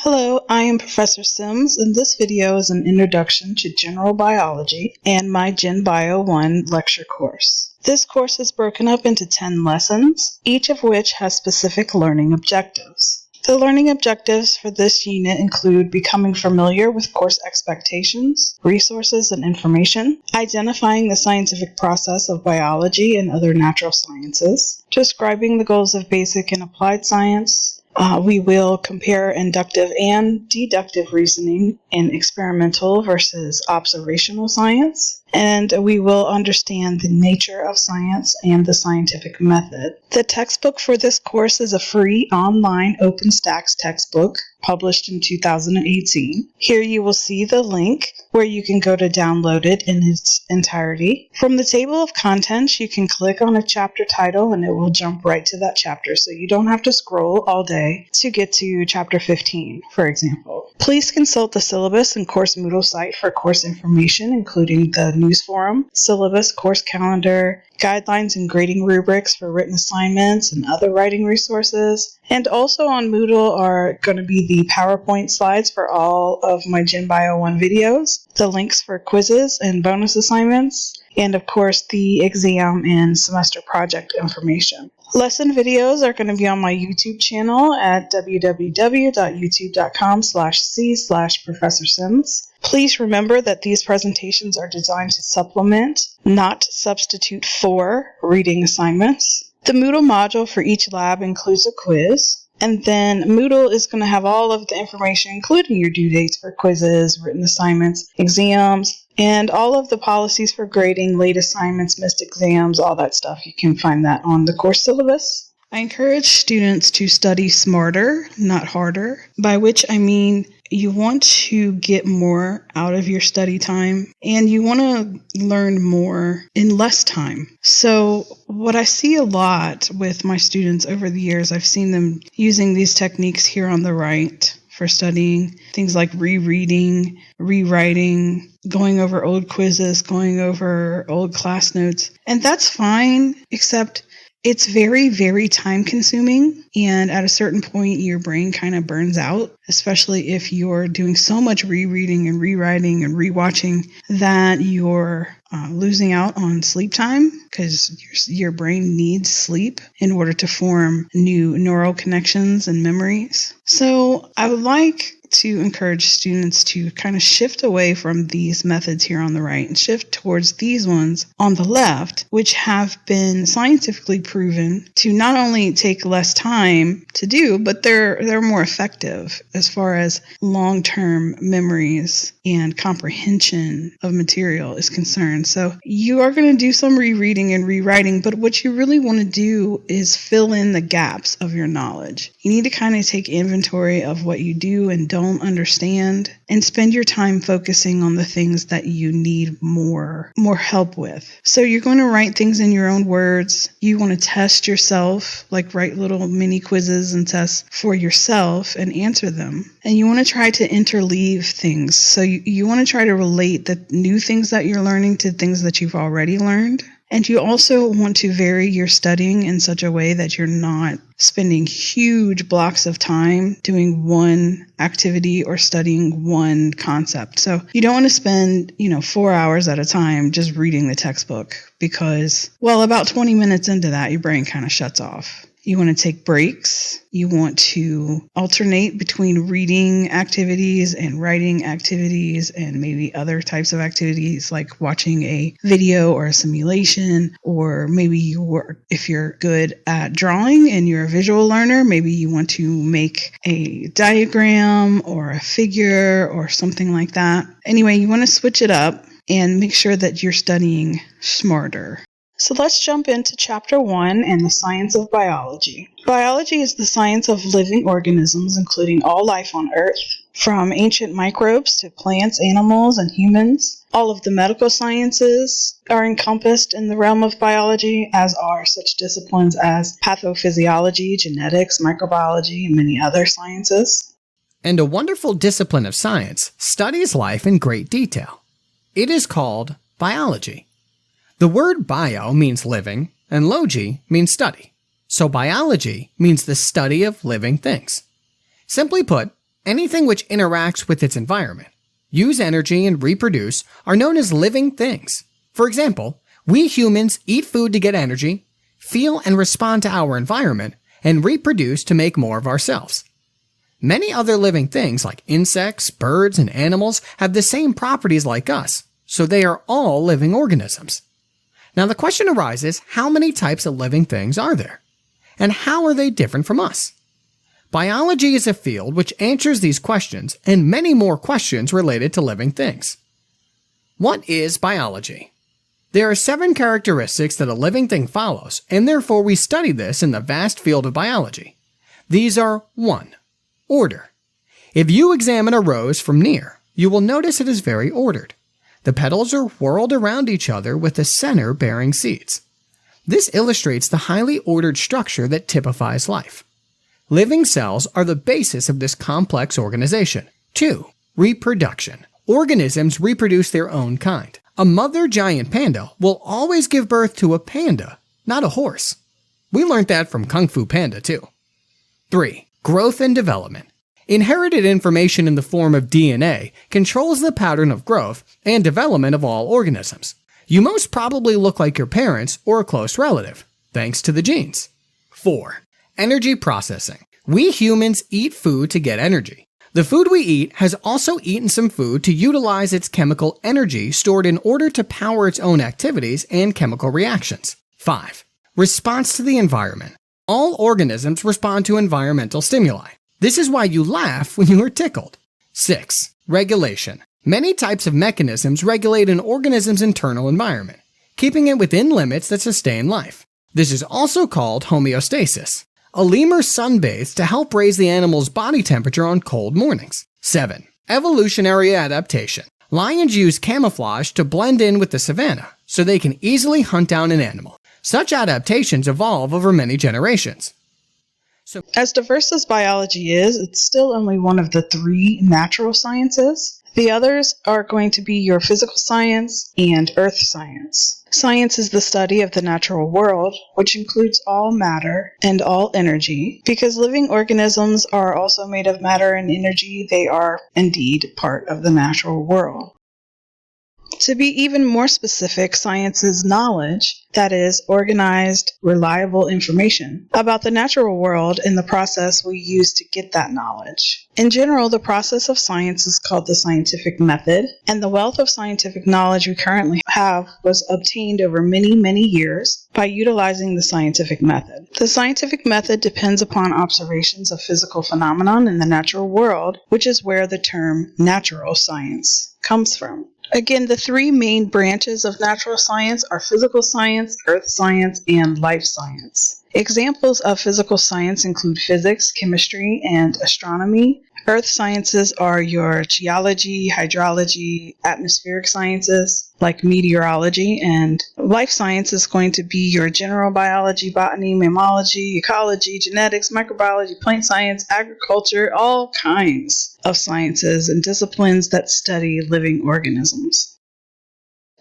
Hello, I am Professor Sims, and this video is an introduction to general biology and my Gen Bio 1 lecture course. This course is broken up into 10 lessons, each of which has specific learning objectives. The learning objectives for this unit include becoming familiar with course expectations, resources and information, identifying the scientific process of biology and other natural sciences, describing the goals of basic and applied science. We will compare inductive and deductive reasoning in experimental versus observational science, and we will understand the nature of science and the scientific method. The textbook for this course is a free online OpenStax textbook published in 2018. Here you will see the link where you can go to download it in its entirety. From the table of contents, you can click on a chapter title and it will jump right to that chapter, so you don't have to scroll all day to get to chapter 15, for example. Please consult the syllabus and course Moodle site for course information, including the news forum, syllabus, course calendar, guidelines and grading rubrics for written assignments and other writing resources. And also on Moodle are going to be the PowerPoint slides for all of my Gen Bio 1 videos, the links for quizzes and bonus assignments, and of course the exam and semester project information. Lesson videos are going to be on my YouTube channel at www.youtube.com/c/ProfessorSims. Please remember that these presentations are designed to supplement, not substitute for, reading assignments. The Moodle module for each lab includes a quiz, and then Moodle is going to have all of the information, including your due dates for quizzes, written assignments, exams, and all of the policies for grading, late assignments, missed exams, all that stuff. You can find that on the course syllabus. I encourage students to study smarter, not harder, by which I mean you want to get more out of your study time and you want to learn more in less time. So what I see a lot with my students over the years, I've seen them using these techniques here on the right for studying, things like rereading, rewriting, going over old quizzes, going over old class notes. And that's fine, except it's very, very time consuming. And at a certain point, your brain kind of burns out, especially if you're doing so much rereading and rewriting and rewatching that you're losing out on sleep time, because your brain needs sleep in order to form new neural connections and memories. So I would like to encourage students to kind of shift away from these methods here on the right and shift towards these ones on the left, which have been scientifically proven to not only take less time to do, but they're more effective as far as long-term memories and comprehension of material is concerned. So you are going to do some rereading and rewriting, but what you really want to do is fill in the gaps of your knowledge. You need to kind of take inventory of what you do and don't understand and spend your time focusing on the things that you need more help with. So you're going to write things in your own words. You want to test yourself, like write little mini quizzes and tests for yourself and answer them. And you want to try to interleave things. So you want to try to relate the new things that you're learning to things that you've already learned. And you also want to vary your studying in such a way that you're not spending huge blocks of time doing one activity or studying one concept. So you don't want to spend, 4 hours at a time just reading the textbook because, about 20 minutes into that, your brain kind of shuts off. You want to take breaks. You want to alternate between reading activities and writing activities and maybe other types of activities like watching a video or a simulation, or maybe if you're good at drawing and you're a visual learner, maybe you want to make a diagram or a figure or something like that. Anyway, you want to switch it up and make sure that you're studying smarter. So let's jump into Chapter 1 and the science of biology. Biology is the science of living organisms, including all life on Earth, from ancient microbes to plants, animals, and humans. All of the medical sciences are encompassed in the realm of biology, as are such disciplines as pathophysiology, genetics, microbiology, and many other sciences. And a wonderful discipline of science studies life in great detail. It is called biology. The word bio means living, and logi means study. So biology means the study of living things. Simply put, Anything which interacts with its environment, use energy, and reproduce are known as living things. For example, we humans eat food to get energy, feel and respond to our environment, and reproduce to make more of ourselves. Many other living things like insects, birds, and animals have the same properties like us, so they are all living organisms. Now the question arises, how many types of living things are there? And how are they different from us? Biology is a field which answers these questions and many more questions related to living things. What is biology? There are 7 characteristics that a living thing follows, and therefore we study this in the vast field of biology. These are 1. Order. If you examine a rose from near, you will notice it is very ordered. The petals are whorled around each other with the center bearing seeds. This illustrates the highly ordered structure that typifies life. Living cells are the basis of this complex organization. 2. Reproduction. Organisms reproduce their own kind. A mother giant panda will always give birth to a panda, not a horse. We learned that from Kung Fu Panda too. 3. Growth and development. Inherited information in the form of DNA controls the pattern of growth and development of all organisms. You most probably look like your parents or a close relative, thanks to the genes. 4. Energy processing. We humans eat food to get energy. The food we eat has also eaten some food to utilize its chemical energy stored in order to power its own activities and chemical reactions. 5. Response to the environment. All organisms respond to environmental stimuli. This is why you laugh when you are tickled. 6. Regulation. Many types of mechanisms regulate an organism's internal environment, keeping it within limits that sustain life. This is also called homeostasis. A lemur sunbathes to help raise the animal's body temperature on cold mornings. 7. Evolutionary adaptation. Lions use camouflage to blend in with the savanna, so they can easily hunt down an animal. Such adaptations evolve over many generations. As diverse as biology is, it's still only one of the 3 natural sciences. The others are going to be your physical science and earth science. Science is the study of the natural world, which includes all matter and all energy. Because living organisms are also made of matter and energy, they are indeed part of the natural world. To be even more specific, science is knowledge, that is, organized, reliable information about the natural world and the process we use to get that knowledge. In general, the process of science is called the scientific method, and the wealth of scientific knowledge we currently have was obtained over many, many years by utilizing the scientific method. The scientific method depends upon observations of physical phenomenon in the natural world, which is where the term natural science comes from. Again, the 3 main branches of natural science are physical science, earth science, and life science. Examples of physical science include physics, chemistry, and astronomy. Earth sciences are your geology, hydrology, atmospheric sciences like meteorology, and life science is going to be your general biology, botany, mammalogy, ecology, genetics, microbiology, plant science, agriculture, all kinds of sciences and disciplines that study living organisms.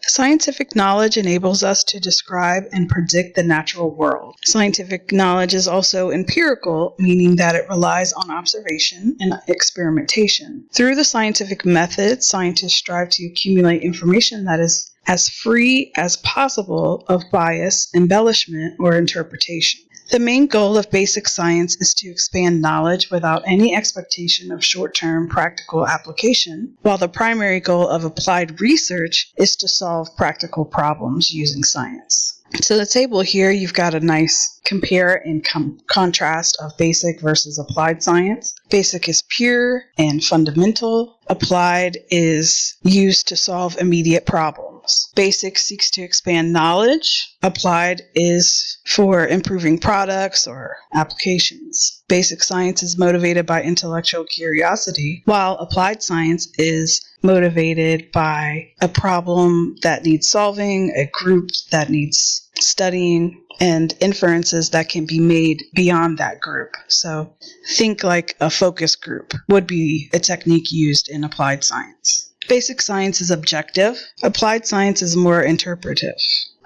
Scientific knowledge enables us to describe and predict the natural world. Scientific knowledge is also empirical, meaning that it relies on observation and experimentation. Through the scientific method, scientists strive to accumulate information that is as free as possible of bias, embellishment, or interpretation. The main goal of basic science is to expand knowledge without any expectation of short-term practical application, while the primary goal of applied research is to solve practical problems using science. So the table here, you've got a nice compare and contrast of basic versus applied science. Basic is pure and fundamental. Applied is used to solve immediate problems. Basic seeks to expand knowledge. Applied is for improving products or applications. Basic science is motivated by intellectual curiosity, while applied science is motivated by a problem that needs solving, a group that needs studying, and inferences that can be made beyond that group. So think like a focus group would be a technique used in applied science. Basic science is objective. Applied science is more interpretive.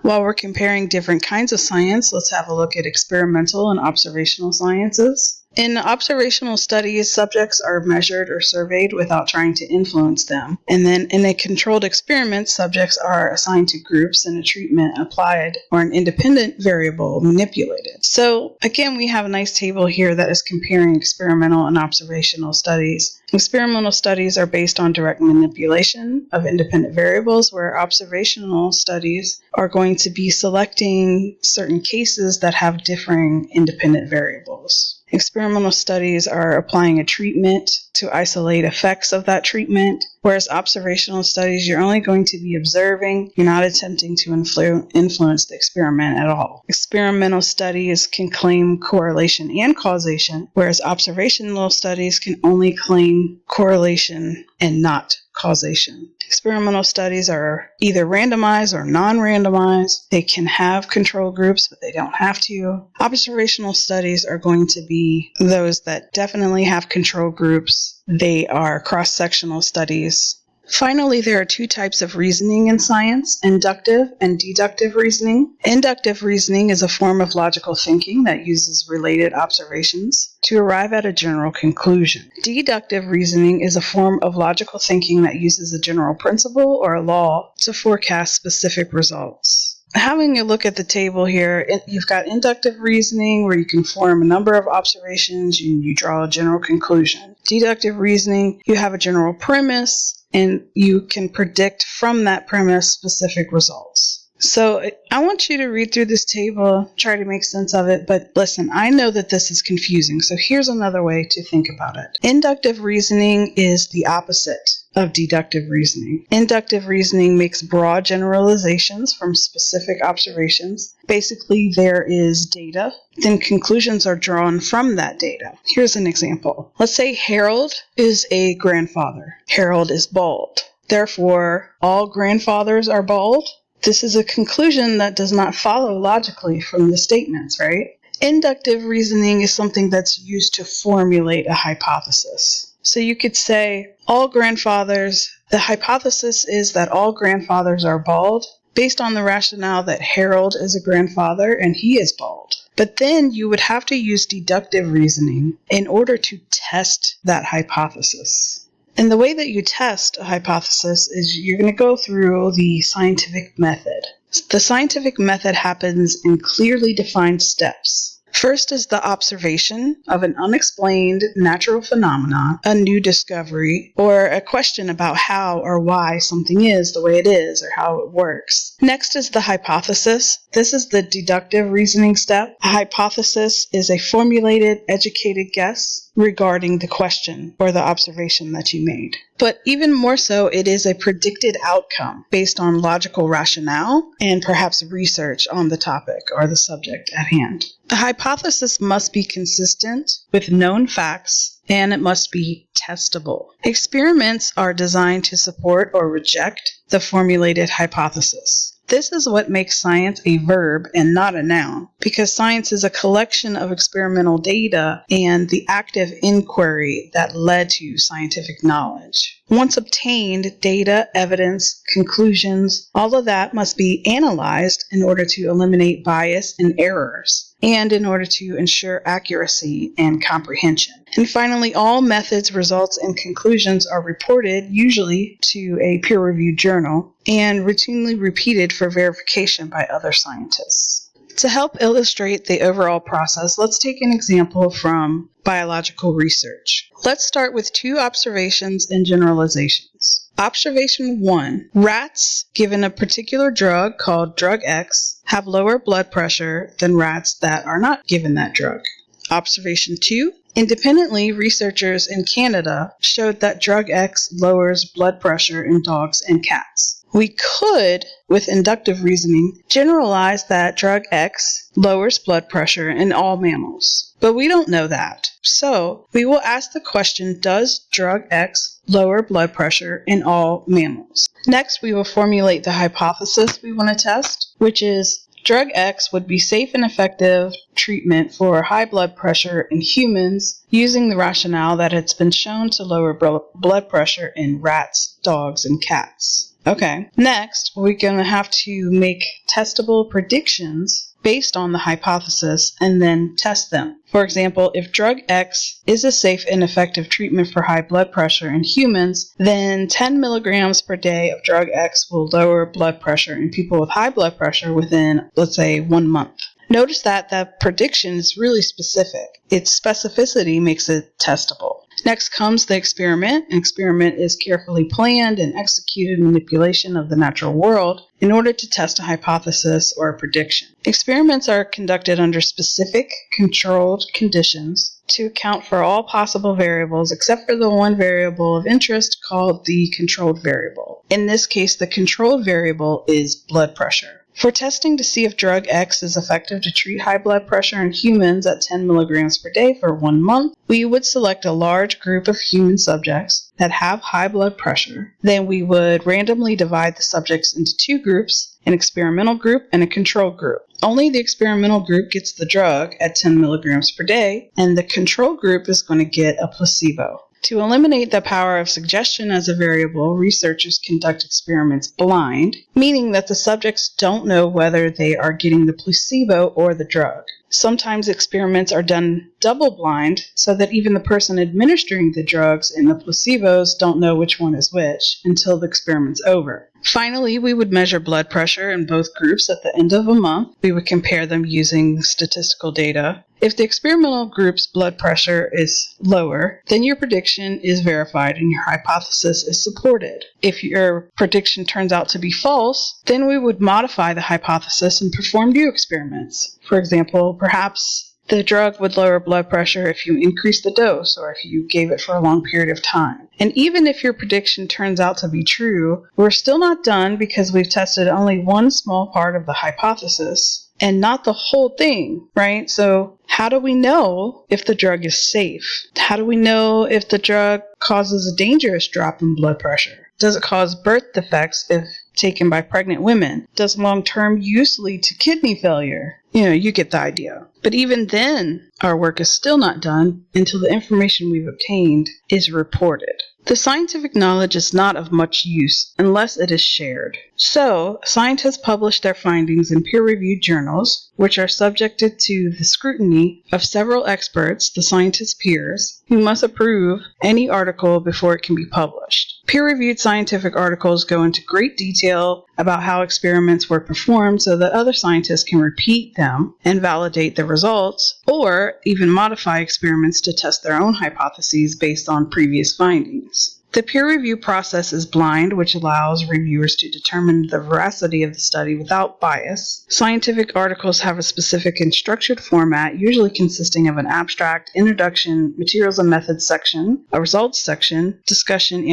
While we're comparing different kinds of science, let's have a look at experimental and observational sciences. In observational studies, subjects are measured or surveyed without trying to influence them. And then in a controlled experiment, subjects are assigned to groups and a treatment applied or an independent variable manipulated. So again, we have a nice table here that is comparing experimental and observational studies. Experimental studies are based on direct manipulation of independent variables, where observational studies are going to be selecting certain cases that have differing independent variables. Experimental studies are applying a treatment to isolate effects of that treatment, whereas observational studies, you're only going to be observing, you're not attempting to influence the experiment at all. Experimental studies can claim correlation and causation, whereas observational studies can only claim correlation and not causation. Experimental studies are either randomized or non-randomized. They can have control groups, but they don't have to. Observational studies are going to be those that definitely have control groups. They are cross-sectional studies. Finally, there are two types of reasoning in science, inductive and deductive reasoning. Inductive reasoning is a form of logical thinking that uses related observations to arrive at a general conclusion. Deductive reasoning is a form of logical thinking that uses a general principle or a law to forecast specific results. Having a look at the table here, you've got inductive reasoning where you can form a number of observations and you draw a general conclusion. Deductive reasoning, you have a general premise and you can predict from that premise specific results. So I want you to read through this table, try to make sense of it, but listen, I know that this is confusing, so here's another way to think about it. Inductive reasoning is the opposite of deductive reasoning. Inductive reasoning makes broad generalizations from specific observations. Basically, there is data, then conclusions are drawn from that data. Here's an example. Let's say Harold is a grandfather. Harold is bald. Therefore, all grandfathers are bald. This is a conclusion that does not follow logically from the statements, right? Inductive reasoning is something that's used to formulate a hypothesis. So you could say, the hypothesis is that all grandfathers are bald, based on the rationale that Harold is a grandfather and he is bald. But then you would have to use deductive reasoning in order to test that hypothesis. And the way that you test a hypothesis is you're going to go through the scientific method. The scientific method happens in clearly defined steps. First is the observation of an unexplained natural phenomenon, a new discovery, or a question about how or why something is the way it is or how it works. Next is the hypothesis. This is the deductive reasoning step. A hypothesis is a formulated, educated guess regarding the question or the observation that you made. But even more so, it is a predicted outcome based on logical rationale and perhaps research on the topic or the subject at hand. The hypothesis must be consistent with known facts and it must be testable. Experiments are designed to support or reject the formulated hypothesis. This is what makes science a verb and not a noun, because science is a collection of experimental data and the active inquiry that led to scientific knowledge. Once obtained, data, evidence, conclusions, all of that must be analyzed in order to eliminate bias and errors, and in order to ensure accuracy and comprehension. And finally, all methods, results, and conclusions are reported, usually to a peer-reviewed journal, and routinely repeated for verification by other scientists. To help illustrate the overall process, let's take an example from biological research. Let's start with two observations and generalizations. Observation 1. Rats given a particular drug called drug X have lower blood pressure than rats that are not given that drug. Observation 2. Independently, researchers in Canada showed that drug X lowers blood pressure in dogs and cats. We could, with inductive reasoning, generalize that drug X lowers blood pressure in all mammals. But we don't know that. So, we will ask the question, does drug X lower blood pressure in all mammals? Next, we will formulate the hypothesis we want to test, which is drug X would be safe and effective treatment for high blood pressure in humans using the rationale that it's been shown to lower blood pressure in rats, dogs, and cats. Okay. Next, we're going to have to make testable predictions based on the hypothesis and then test them. For example, if drug X is a safe and effective treatment for high blood pressure in humans, then 10 milligrams per day of drug X will lower blood pressure in people with high blood pressure within, let's say, 1 month. Notice that the prediction is really specific. Its specificity makes it testable. Next comes the experiment. An experiment is carefully planned and executed manipulation of the natural world in order to test a hypothesis or a prediction. Experiments are conducted under specific, controlled conditions to account for all possible variables except for the one variable of interest called the controlled variable. In this case, the controlled variable is blood pressure. For testing to see if drug X is effective to treat high blood pressure in humans at 10 milligrams per day for 1 month, we would select a large group of human subjects that have high blood pressure. Then we would randomly divide the subjects into 2 groups, an experimental group and a control group. Only the experimental group gets the drug at 10 milligrams per day, and the control group is going to get a placebo. To eliminate the power of suggestion as a variable, researchers conduct experiments blind, meaning that the subjects don't know whether they are getting the placebo or the drug. Sometimes experiments are done double-blind so that even the person administering the drugs and the placebos don't know which one is which until the experiment's over. Finally, we would measure blood pressure in both groups at the end of a month. We would compare them using statistical data. If the experimental group's blood pressure is lower, then your prediction is verified and your hypothesis is supported. If your prediction turns out to be false, then we would modify the hypothesis and perform new experiments. For example, perhaps the drug would lower blood pressure if you increase the dose or if you gave it for a long period of time. And even if your prediction turns out to be true, we're still not done because we've tested only one small part of the hypothesis and not the whole thing, right? So how do we know if the drug is safe? How do we know if the drug causes a dangerous drop in blood pressure? Does it cause birth defects if taken by pregnant women? Does long-term use lead to kidney failure? You get the idea. But even then, our work is still not done until the information we've obtained is reported. The scientific knowledge is not of much use unless it is shared. So, scientists publish their findings in peer-reviewed journals, which are subjected to the scrutiny of several experts, the scientists' peers, who must approve any article before it can be published. Peer-reviewed scientific articles go into great detail about how experiments were performed so that other scientists can repeat them and validate the results, or even modify experiments to test their own hypotheses based on previous findings. The peer review process is blind, which allows reviewers to determine the veracity of the study without bias. Scientific articles have a specific and structured format, usually consisting of an abstract, introduction, materials and methods section, a results section, discussion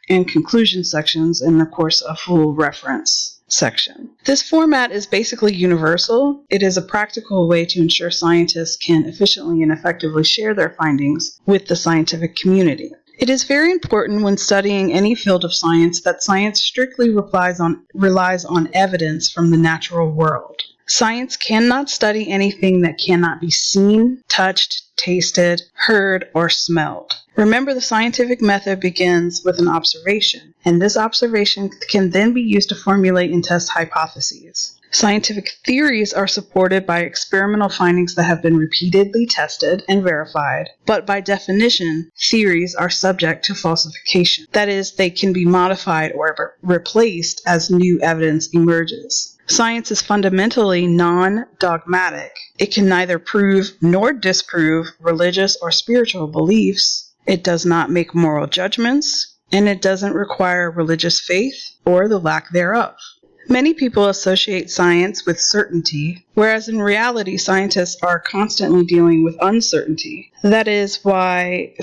and conclusion sections, and of course a full reference section. This format is basically universal. It is a practical way to ensure scientists can efficiently and effectively share their findings with the scientific community. It is very important when studying any field of science that science strictly relies on evidence from the natural world. Science cannot study anything that cannot be seen, touched, tasted, heard, or smelled. Remember, the scientific method begins with an observation, and this observation can then be used to formulate and test hypotheses. Scientific theories are supported by experimental findings that have been repeatedly tested and verified, but by definition, theories are subject to falsification. That is, they can be modified or replaced as new evidence emerges. Science is fundamentally non-dogmatic. It can neither prove nor disprove religious or spiritual beliefs. It does not make moral judgments, and it doesn't require religious faith or the lack thereof. Many people associate science with certainty, whereas in reality, scientists are constantly dealing with uncertainty. That is why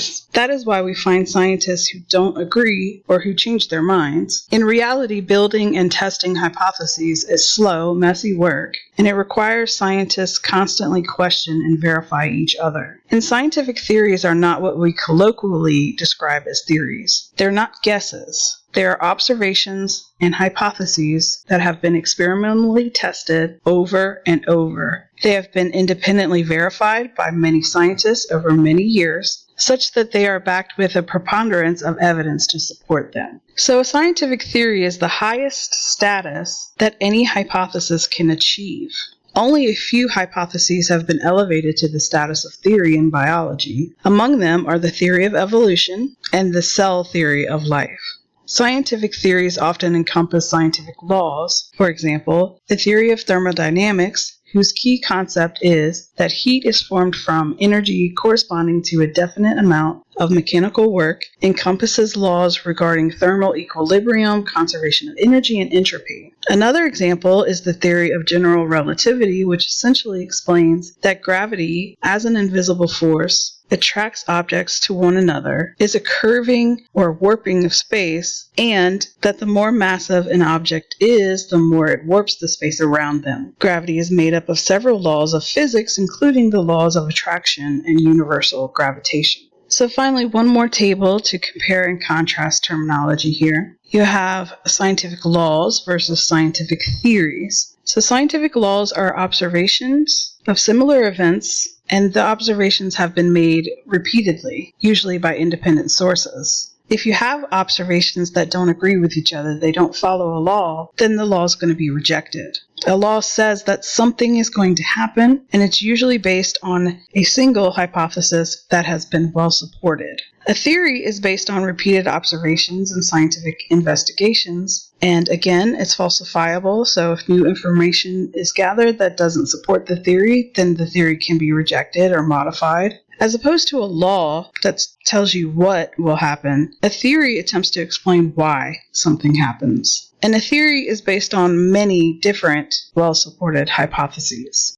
we find scientists who don't agree or who change their minds. In reality, building and testing hypotheses is slow, messy work, and it requires scientists constantly question and verify each other. And scientific theories are not what we colloquially describe as theories. They're not guesses. They are observations and hypotheses that have been experimentally tested over and over. They have been independently verified by many scientists over many years. such that they are backed with a preponderance of evidence to support them. So a scientific theory is the highest status that any hypothesis can achieve. Only a few hypotheses have been elevated to the status of theory in biology. Among them are the theory of evolution and the cell theory of life. Scientific theories often encompass scientific laws. For example, the theory of thermodynamics, whose key concept is that heat is formed from energy corresponding to a definite amount of mechanical work, encompasses laws regarding thermal equilibrium, conservation of energy, and entropy. Another example is the theory of general relativity, which essentially explains that gravity, as an invisible force, attracts objects to one another, is a curving or warping of space, and that the more massive an object is, the more it warps the space around them. Gravity is made up of several laws of physics, including the laws of attraction and universal gravitation. So finally, one more table to compare and contrast terminology here. You have scientific laws versus scientific theories. So scientific laws are observations of similar events, and the observations have been made repeatedly, usually by independent sources. If you have observations that don't agree with each other, they don't follow a law, then the law is going to be rejected. A law says that something is going to happen, and it's usually based on a single hypothesis that has been well supported. A theory is based on repeated observations and scientific investigations, and again, it's falsifiable, so if new information is gathered that doesn't support the theory, then the theory can be rejected or modified. As opposed to a law that tells you what will happen, a theory attempts to explain why something happens. And a theory is based on many different, well-supported hypotheses.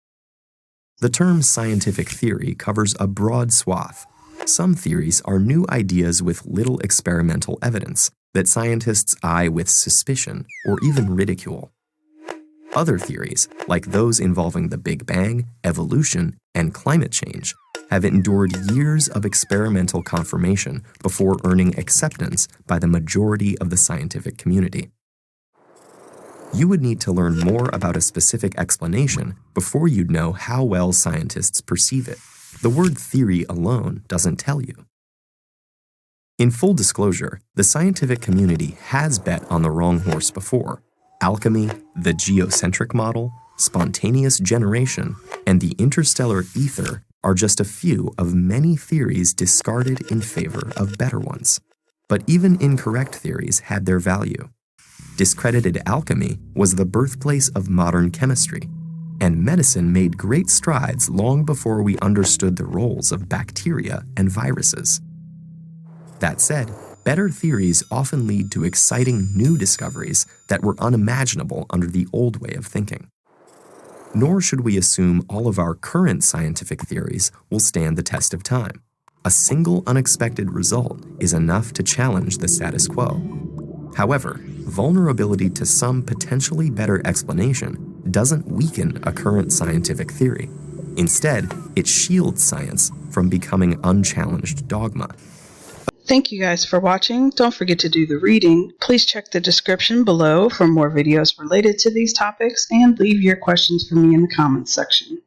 The term scientific theory covers a broad swath. Some theories are new ideas with little experimental evidence that scientists eye with suspicion or even ridicule. Other theories, like those involving the Big Bang, evolution, and climate change, have endured years of experimental confirmation before earning acceptance by the majority of the scientific community. You would need to learn more about a specific explanation before you'd know how well scientists perceive it. The word theory alone doesn't tell you. In full disclosure, the scientific community has bet on the wrong horse before. Alchemy, the geocentric model, spontaneous generation, and the interstellar ether are just a few of many theories discarded in favor of better ones. But even incorrect theories had their value. Discredited alchemy was the birthplace of modern chemistry, and medicine made great strides long before we understood the roles of bacteria and viruses. That said, better theories often lead to exciting new discoveries that were unimaginable under the old way of thinking. Nor should we assume all of our current scientific theories will stand the test of time. A single unexpected result is enough to challenge the status quo. However, vulnerability to some potentially better explanation doesn't weaken a current scientific theory. Instead, it shields science from becoming unchallenged dogma. Thank you guys for watching. Don't forget to do the reading. Please check the description below for more videos related to these topics and leave your questions for me in the comments section.